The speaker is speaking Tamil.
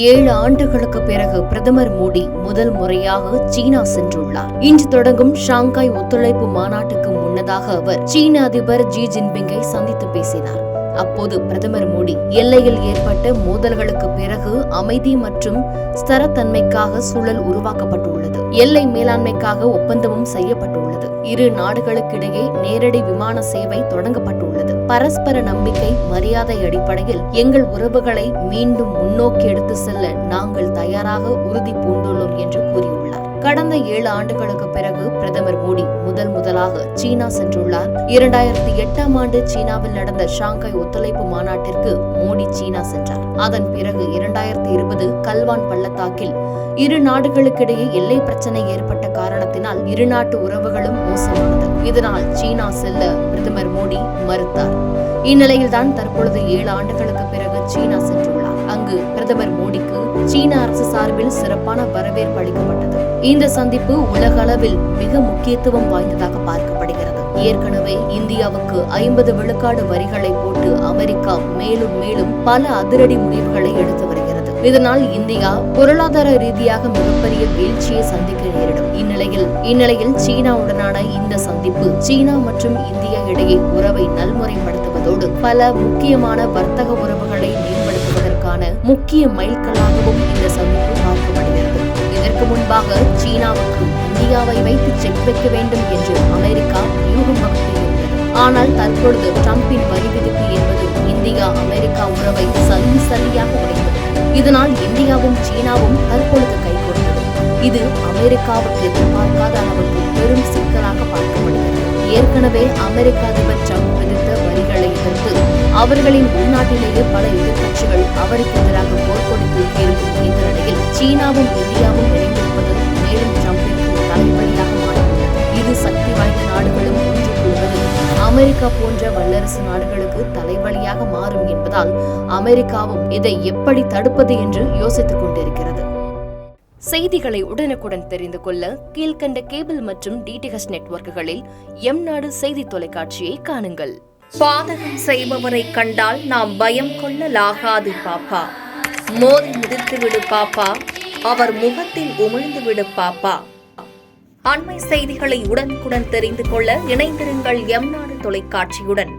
7 ஆண்டுகளுக்கு பிறகு பிரதமர் மோடி முதல் முறையாக சீனா சென்றுள்ளார். இன்று தொடங்கும் ஷாங்காய் ஒத்துழைப்பு மாநாட்டுக்கு முன்னதாக அவர் சீன அதிபர் ஜி ஜின்பிங்கை சந்தித்து பேசினார். அப்போது பிரதமர் மோடி எல்லையில் ஏற்பட்ட மோதல்களுக்கு பிறகு அமைதி மற்றும் ஸ்திரத்தன்மைக்காக சூழல் உருவாக்கப்பட்டுள்ளது, எல்லை மேலாண்மைக்காக ஒப்பந்தமும் செய்யப்பட்டுள்ளது, இரு நாடுகளுக்கிடையே நேரடி விமான சேவை தொடங்கப்பட்டுள்ளது, பரஸ்பர நம்பிக்கை மரியாதை அடிப்படையில் எங்கள் உறவுகளை மீண்டும் முன்னோக்கி எடுத்து செல்ல நாங்கள் தயாராக உறுதி பூண்டுள்ளோம் என்று கூறியுள்ளார். கடந்த 7 ஆண்டுகளுக்கு பிறகு பிரதமர் மோடி முதலாக சீனா சென்றுள்ளார். 2008ஆம் ஆண்டு சீனாவில் நடந்த ஷாங்காய் ஒத்துழைப்பு மாநாட்டிற்கு மோடி சீனா சென்றார். அதன் பிறகு 2020 கல்வான் பள்ளத்தாக்கில் இரு நாடுகளுக்கிடையே எல்லை பிரச்சனை ஏற்பட்ட காரணத்தினால் இரு நாட்டு உறவுகளும் மோசமானது. இதனால் சீனா செல்ல பிரதமர் மோடி மறுத்தார். இந்நிலையில்தான் தற்பொழுது 7 ஆண்டுகளுக்கு பிறகு சீனா சென்றுள்ளார். அங்கு பிரதமர் மோடிக்கு சீன அரசு சார்பில் சிறப்பான வரவேற்பு அளிக்கப்பட்டது. இந்த சந்திப்பு உலக அளவில் மிக முக்கியத்துவம் வாய்ந்ததாக பார்க்கப்படுகிறது. ஏற்கனவே இந்தியாவுக்கு 50 விழுக்காடு வரிகளை போட்டு அமெரிக்கா மேலும் பல அதிரடி முடிவுகளை எடுத்து வருகிறது. இதனால் இந்தியா பொருளாதார ரீதியாக மிகப்பெரிய வீழ்ச்சியை சந்திக்க நேரிடும். இந்நிலையில் சீனாவுடனான இந்த சந்திப்பு சீனா மற்றும் இந்தியா இடையே உறவை நல்முறைப்படுத்துவதோடு பல முக்கியமான வர்த்தக உறவுகளை மேம்படுத்துவதற்கான முக்கிய மைல்கல்லாகவும் இந்த சந்திப்பு பார்க்கப்படுகிறது. இதற்கு முன்பாக சீனாவுக்கு இந்தியாவை வைத்து செக் வைக்க வேண்டும் என்று அமெரிக்கா வியூகம் வகுத்திருந்தது. ஆனால் தற்பொழுது டிரம்பின் வரி விதிப்பு என்பது இந்தியா அமெரிக்கா உறவை சல்லியாக உடைத்தது. இதனால் இந்தியாவும் சீனாவும் தற்பொழுது கைகொடுத்தது. இது அமெரிக்காவுக்கு எதிர்பார்க்காத அளவுக்கு பெரும் சிக்கலாக பார்க்கப்படுகிறது. ஏற்கனவே அமெரிக்க அதிபர் டிரம்ப் விதித்த வரிகளை எதிர்த்து அவர்களின் உள்நாட்டிலேயே பல எதிர்க்கட்சிகள் அவருக்கு எதிராக போர்க்கொடி தூக்கியிருக்கும் இந்த நிலையில் சீனாவும் இந்தியாவும் இணைந்திருப்பது மேலும் டிரம்பிற்கு தலைவலியாக மாறியுள்ளது. இது சக்தி வாய்ந்த நாடுகளும் ஒன்று கொள்வது அமெரிக்கா போன்ற வல்லரசு நாடுகளுக்கு தலைவலியாக மாறும் என்பதால் அமெரிக்காவும் இதை எப்படி தடுப்பது என்று யோசித்துக் கொண்டிருக்கிறது. செய்திகளை உடனுக்குடன் தெரிந்து கொள்ள கீழ்கண்ட கேபிள் மற்றும் டிடிஎச் நெட்வொர்க்குகளில் எம்நாடு செய்தி தொலைக்காட்சியை காணுங்கள். பாதகம் செய்பவரை கண்டால் நாம் பயம் கொள்ளலாகாது பாப்பா. மோதி மிதித்துவிடு பாப்பா, அவர் முகத்தில் உமிழ்ந்துவிடு பாப்பா. அண்மை செய்திகளை உடனுக்குடன் தெரிந்து கொள்ள இணைந்திருங்கள் எம்நாடு தொலைக்காட்சியுடன்.